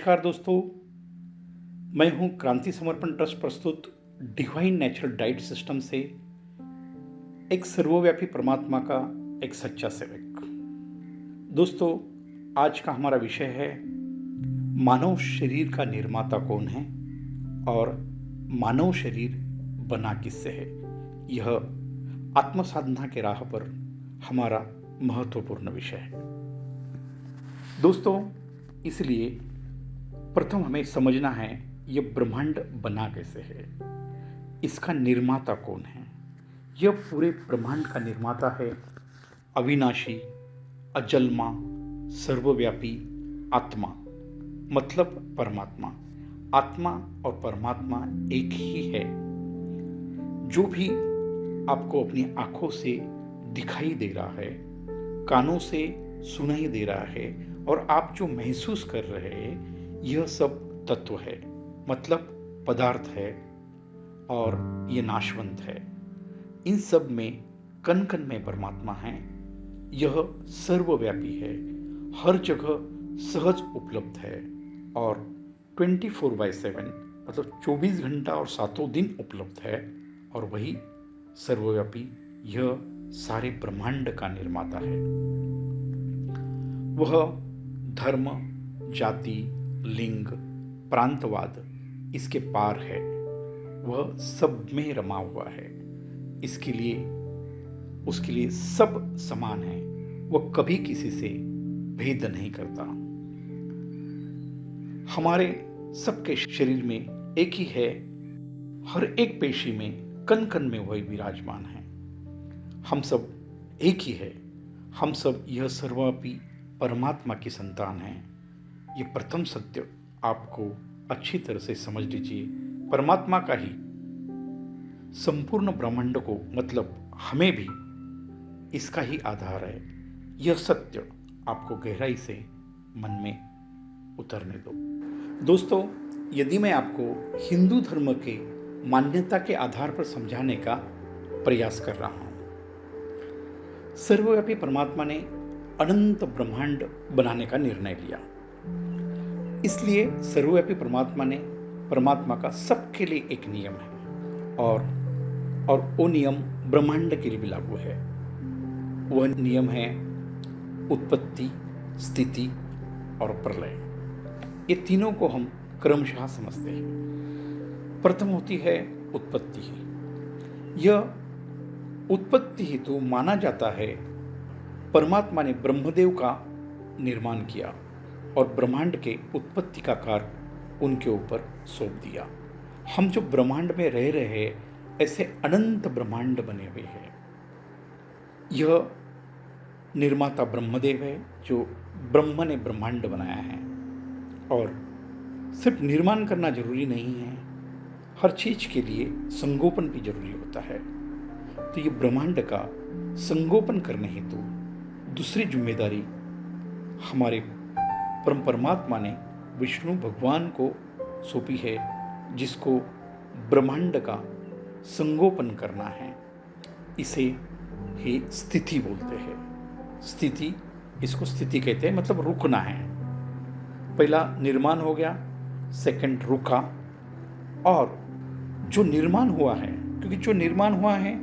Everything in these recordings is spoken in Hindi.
नमस्कार दोस्तों, मैं हूं क्रांति समर्पण ट्रस्ट प्रस्तुत डिवाइन नेचुरल डाइट सिस्टम से एक सर्वव्यापी परमात्मा का एक सच्चा सेवक। दोस्तों, आज का हमारा विषय है मानव शरीर का निर्माता कौन है और मानव शरीर बना किससे है। यह आत्म साधना के राह पर हमारा महत्वपूर्ण विषय है। दोस्तों, इसलिए प्रथम हमें समझना है यह ब्रह्मांड बना कैसे है, इसका निर्माता कौन है। यह पूरे ब्रह्मांड का निर्माता है अविनाशी, अजन्मा, सर्वव्यापी आत्मा, मतलब परमात्मा। आत्मा और परमात्मा एक ही है। जो भी आपको अपनी आंखों से दिखाई दे रहा है, कानों से सुनाई दे रहा है और आप जो महसूस कर रहे हैं, यह सब तत्व है, मतलब पदार्थ है और यह नाशवंत है। इन सब में कण कण में परमात्मा है। यह सर्वव्यापी है, हर जगह सहज उपलब्ध है और 24/7 मतलब 24 घंटा और 7 दिन उपलब्ध है। और वही सर्वव्यापी, यह सारे ब्रह्मांड का निर्माता है। वह धर्म, जाति, लिंग, प्रांतवाद इसके पार है। वह सब में रमा हुआ है। उसके लिए सब समान है। वह कभी किसी से भेद नहीं करता। हमारे सबके शरीर में एक ही है। हर एक पेशी में कण कण में वही विराजमान है। हम सब एक ही है। हम सब यह सर्वव्यापी परमात्मा की संतान हैं। ये प्रथम सत्य आपको अच्छी तरह से समझ लीजिए। परमात्मा का ही संपूर्ण ब्रह्मांड को, मतलब हमें भी, इसका ही आधार है। यह सत्य आपको गहराई से मन में उतरने दो। दोस्तों, यदि मैं आपको हिंदू धर्म के मान्यता के आधार पर समझाने का प्रयास कर रहा हूं, सर्वव्यापी परमात्मा ने अनंत ब्रह्मांड बनाने का निर्णय लिया। इसलिए सर्वव्यापी परमात्मा का सबके लिए एक नियम है और वो नियम ब्रह्मांड के लिए भी लागू है। वह नियम है उत्पत्ति, स्थिति और प्रलय। ये तीनों को हम क्रमशः समझते हैं। प्रथम होती है उत्पत्ति। यह उत्पत्ति ही तो माना जाता है परमात्मा ने ब्रह्मदेव का निर्माण किया और ब्रह्मांड के उत्पत्ति का कार्य उनके ऊपर सौंप दिया। हम जो ब्रह्मांड में रह रहे हैं, ऐसे अनंत ब्रह्मांड बने हुए हैं। यह निर्माता ब्रह्मदेव है, जो ब्रह्म ने ब्रह्मांड बनाया है। और सिर्फ निर्माण करना जरूरी नहीं है, हर चीज के लिए संगोपन भी जरूरी होता है। तो ये ब्रह्मांड का संगोपन करने हेतु दूसरी जिम्मेदारी हमारे परमात्मा ने विष्णु भगवान को सौंपी है, जिसको ब्रह्मांड का संगोपन करना है। इसे ही स्थिति बोलते हैं। स्थिति, इसको स्थिति कहते हैं, मतलब रुकना है। पहला निर्माण हो गया, सेकंड रुका, और जो निर्माण हुआ है, क्योंकि जो निर्माण हुआ है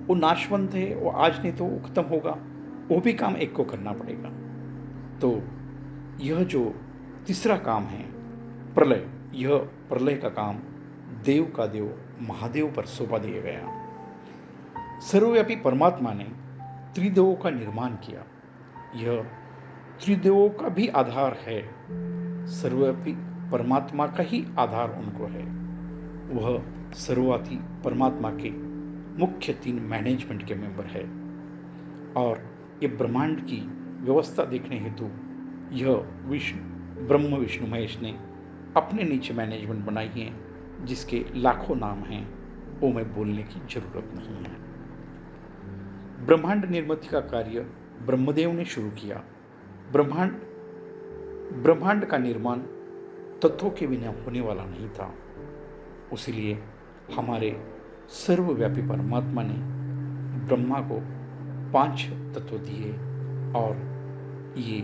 वो नाशवंत है, वो आज नहीं तो वो खत्म होगा, वो भी काम एक को करना पड़ेगा। तो यह जो तीसरा काम है प्रलय, यह प्रलय का काम देव का देव महादेव पर सौंपा दिया गया। सर्वव्यापी परमात्मा ने त्रिदेवों का निर्माण किया। यह त्रिदेवों का भी आधार है। सर्वव्यापी परमात्मा का ही आधार उनको है। वह सर्वव्यापी परमात्मा के मुख्य 3 मैनेजमेंट के मेंबर है। और ये ब्रह्मांड की व्यवस्था देखने हेतु यह ब्रह्म विष्णु महेश ने अपने नीचे मैनेजमेंट बनाई है, जिसके लाखों नाम हैं, वो मैं बोलने की जरूरत नहीं है। ब्रह्मांड निर्मित का कार्य ब्रह्मदेव ने शुरू किया। ब्रह्मांड का निर्माण तत्वों के बिना होने वाला नहीं था। उसीलिए हमारे सर्वव्यापी परमात्मा ने ब्रह्मा को 5 तत्व दिए और ये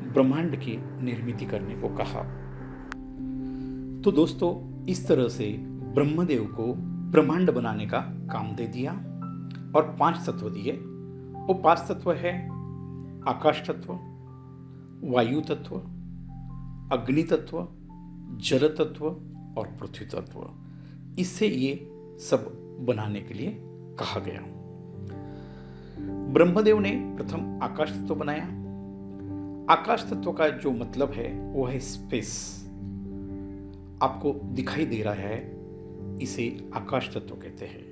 ब्रह्मांड की निर्मित करने को कहा। तो दोस्तों, इस तरह से ब्रह्मदेव को ब्रह्मांड बनाने का काम दे दिया और 5 तत्व दिए। वो 5 तत्व है आकाश तत्व, वायु तत्व, अग्नि तत्व, जल तत्व और पृथ्वी तत्व। इससे ये सब बनाने के लिए कहा गया। ब्रह्मदेव ने प्रथम आकाश तत्व बनाया। आकाश तत्व का जो मतलब है वो है स्पेस। आपको दिखाई दे रहा है, इसे आकाश तत्व कहते हैं।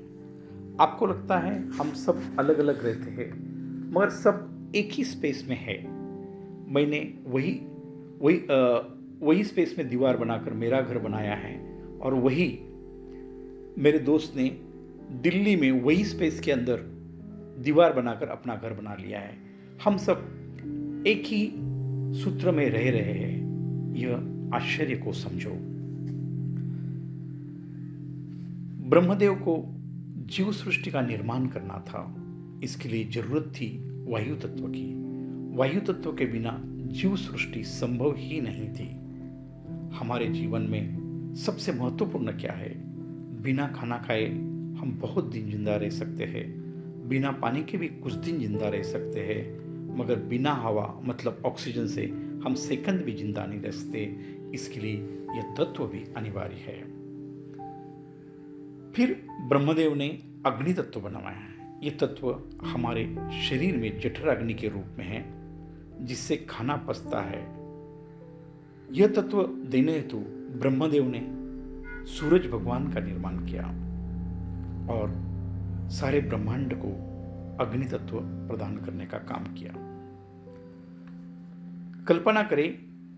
आपको लगता है हम सब अलग अलग रहते हैं, मगर सब एक ही स्पेस में है। मैंने वही स्पेस में दीवार बनाकर मेरा घर बनाया है, और वही मेरे दोस्त ने दिल्ली में वही स्पेस के अंदर दीवार बनाकर अपना घर बना लिया है। हम सब एक ही सूत्र में रह रहे हैं। यह आश्चर्य को समझो। ब्रह्मदेव को जीव सृष्टि का निर्माण करना था। इसके लिए जरूरत थी वायु तत्व की। वायु तत्व के बिना जीव सृष्टि संभव ही नहीं थी। हमारे जीवन में सबसे महत्वपूर्ण क्या है? बिना खाना खाए हम बहुत दिन जिंदा रह सकते हैं, बिना पानी के भी कुछ दिन जिंदा रह सकते हैं, मगर बिना हवा मतलब ऑक्सीजन से हम सेकंड भी जिंदा नहीं रह सकते। इसके लिए यह तत्व भी अनिवार्य है। फिर ब्रह्मदेव ने अग्नि तत्व बनाया है। यह तत्व हमारे शरीर में जठर अग्नि के रूप में है, जिससे खाना पचता है। यह तत्व देने हेतु ब्रह्मदेव ने सूरज भगवान का निर्माण किया और सारे ब्रह्मांड को अग्नि तत्व प्रदान करने का काम किया। कल्पना करें,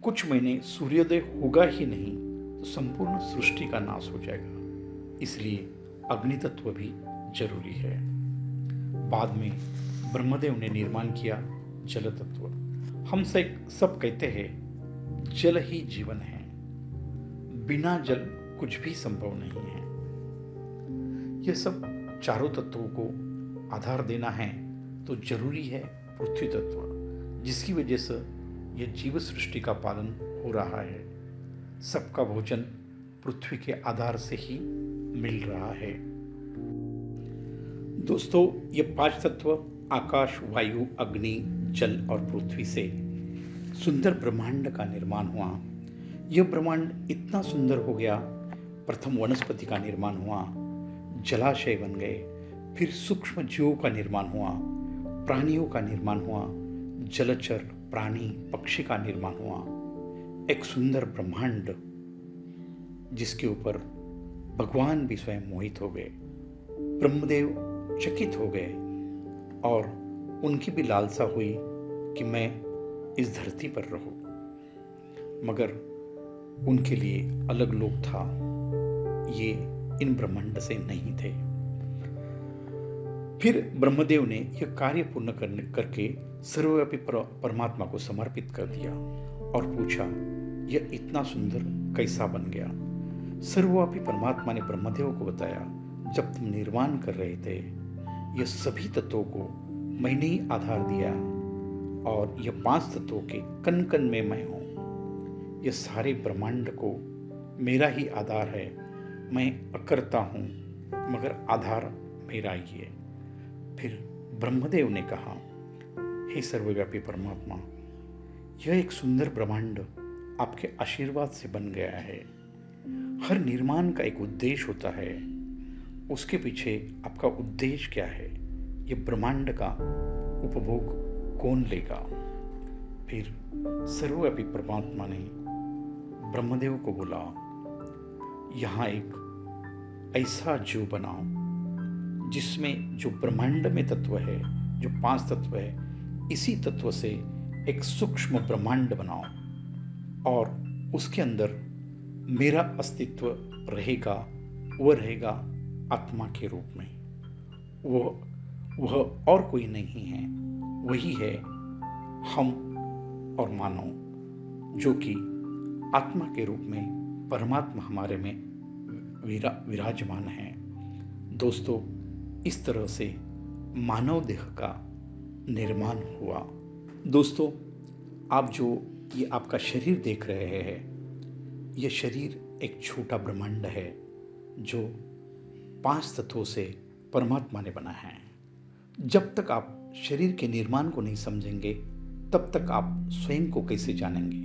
कुछ महीने सूर्योदय होगा ही नहीं तो संपूर्ण सृष्टि का नाश हो जाएगा। इसलिए अग्नि तत्व भी जरूरी है। बाद में ब्रह्मदेव ने निर्माण किया जल तत्व। हम सब कहते हैं जल ही जीवन है, बिना जल कुछ भी संभव नहीं है। यह सब चारों तत्वों को आधार देना है तो जरूरी है पृथ्वी तत्व, जिसकी वजह से यह जीव सृष्टि का पालन हो रहा है। सबका भोजन पृथ्वी के आधार से ही मिल रहा है। दोस्तों, ये 5 तत्व आकाश, वायु, अग्नि, जल और पृथ्वी से सुंदर ब्रह्मांड का निर्माण हुआ। यह ब्रह्मांड इतना सुंदर हो गया, प्रथम वनस्पति का निर्माण हुआ, जलाशय बन गए, फिर सूक्ष्म जीवों का निर्माण हुआ, प्राणियों का निर्माण हुआ, जलचर प्राणी पक्षी का निर्माण हुआ। एक सुंदर ब्रह्मांड जिसके ऊपर भगवान भी स्वयं मोहित हो गए। ब्रह्मदेव चकित हो गए और उनकी भी लालसा हुई कि मैं इस धरती पर रहूं, मगर उनके लिए अलग लोक था, ये इन ब्रह्मांड से नहीं थे। फिर ब्रह्मदेव ने यह कार्य पूर्ण करके सर्वव्यापी परमात्मा को समर्पित कर दिया और पूछा, यह इतना सुंदर कैसा बन गया? सर्वव्यापी परमात्मा ने ब्रह्मदेव को बताया, जब तुम निर्माण कर रहे थे, यह सभी तत्वों को मैंने ही आधार दिया और यह 5 तत्वों के कण कण में मैं हूं। यह सारे ब्रह्मांड को मेरा ही आधार है। मैं अकर्ता हूं, मगर आधार मेरा ही है। फिर ब्रह्मदेव ने कहा, हे सर्वव्यापी परमात्मा, यह एक सुंदर ब्रह्मांड आपके आशीर्वाद से बन गया है। हर निर्माण का एक उद्देश्य होता है। उसके पीछे आपका उद्देश्य क्या है? यह ब्रह्मांड का उपभोग कौन लेगा? फिर सर्वव्यापी परमात्मा ने ब्रह्मदेव को बोला, यहां एक ऐसा जीव बनाओ जिसमें जो ब्रह्मांड में तत्व है, जो 5 तत्व है, इसी तत्व से एक सूक्ष्म ब्रह्मांड बनाओ और उसके अंदर मेरा अस्तित्व रहेगा। वह रहेगा आत्मा के रूप में। वह और कोई नहीं है, वही है हम और मानव, जो कि आत्मा के रूप में परमात्मा हमारे में विराजमान है। दोस्तों, इस तरह से मानव देह का निर्माण हुआ। दोस्तों, आप जो ये आपका शरीर देख रहे हैं, यह शरीर एक छोटा ब्रह्मांड है जो 5 तत्वों से परमात्मा ने बना है। जब तक आप शरीर के निर्माण को नहीं समझेंगे, तब तक आप स्वयं को कैसे जानेंगे?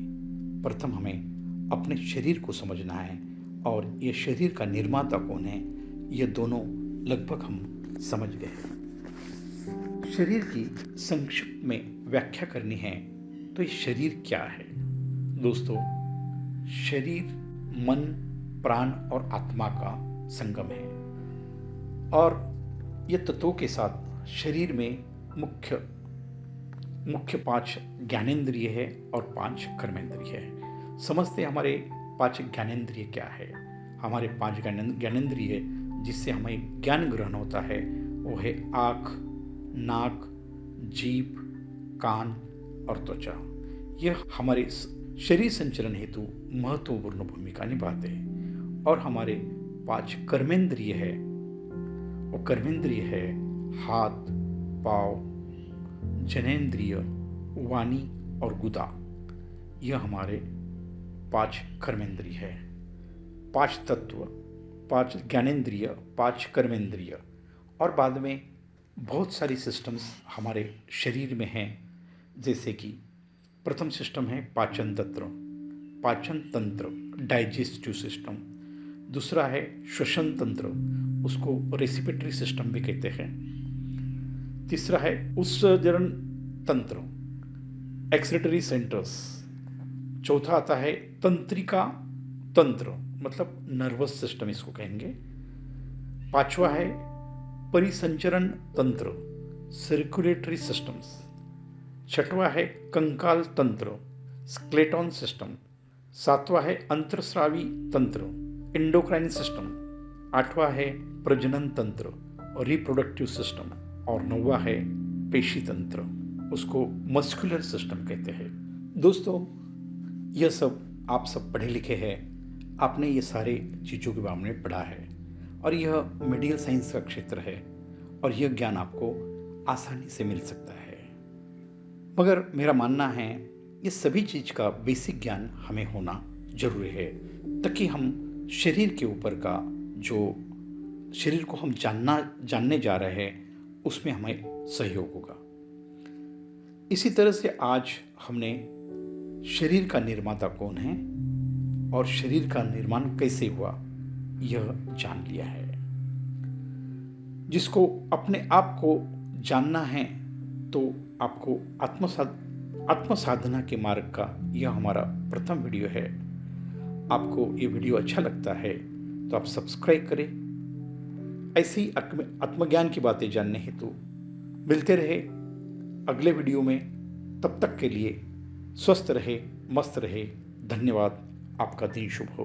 प्रथम हमें अपने शरीर को समझना है और ये शरीर का निर्माता कौन है, ये दोनों लगभग हम समझ गए। शरीर की संक्षिप्त में व्याख्या करनी है तो ये शरीर क्या है? दोस्तों, शरीर मन, प्राण और आत्मा का संगम है और ये तत्वों के साथ शरीर में मुख्य 5 ज्ञानेंद्रिय है और 5 कर्मेंद्रिय है। समझते हमारे 5 ज्ञानेंद्रिय क्या है। हमारे 5 ज्ञानेंद्रिय जिससे हमें ज्ञान ग्रहण होता है वो है आँख, नाक, जीभ, कान और त्वचा। यह हमारे शरीर संचलन हेतु महत्वपूर्ण भूमिका निभाते हैं। और हमारे 5 कर्मेंद्रिय है, वो कर्मेंद्रिय है हाथ, पाँव, जनेंद्रिय, वाणी और गुदा। यह हमारे 5 कर्मेंद्रिय है। 5 तत्व, 5 ज्ञानेंद्रिय, 5 कर्मेंद्रिय और बाद में बहुत सारी सिस्टम्स हमारे शरीर में हैं। जैसे कि प्रथम सिस्टम है पाचन तंत्र, डाइजेस्टिव सिस्टम। दूसरा है श्वसन तंत्र, उसको रेस्पिरेटरी सिस्टम भी कहते हैं। तीसरा है उत्सर्जन तंत्र, एक्सक्रीटरी सेंटर्स। चौथा आता है तंत्रिका तंत्र, मतलब नर्वस सिस्टम इसको कहेंगे। पांचवा है परिसंचरण तंत्र, सर्कुलेटरी सिस्टम्स। छठवा है कंकाल तंत्र, स्केलेटन सिस्टम। सातवां है अंतरस्रावी तंत्र, एंडोक्राइन सिस्टम। आठवां है प्रजनन तंत्र, रिप्रोडक्टिव सिस्टम। और 9वां है पेशी तंत्र, उसको मस्कुलर सिस्टम कहते हैं। दोस्तों, यह सब आप सब पढ़े लिखे हैं, आपने ये सारे चीज़ों के बारे में पढ़ा है और यह मेडिकल साइंस का क्षेत्र है और यह ज्ञान आपको आसानी से मिल सकता है। मगर मेरा मानना है ये सभी चीज़ का बेसिक ज्ञान हमें होना जरूरी है, ताकि हम शरीर के ऊपर का जो शरीर को हम जानने जा रहे हैं उसमें हमें सहयोग होगा। इसी तरह से आज हमने शरीर का निर्माता कौन है और शरीर का निर्माण कैसे हुआ यह जान लिया है। जिसको अपने आप को जानना है तो आपको आत्मसाधना के मार्ग का यह हमारा प्रथम वीडियो है। आपको ये वीडियो अच्छा लगता है तो आप सब्सक्राइब करें। ऐसी आत्मज्ञान की बातें जानने हेतु मिलते रहे अगले वीडियो में। तब तक के लिए स्वस्थ रहे, मस्त रहे। धन्यवाद। आपका दिन शुभ हो।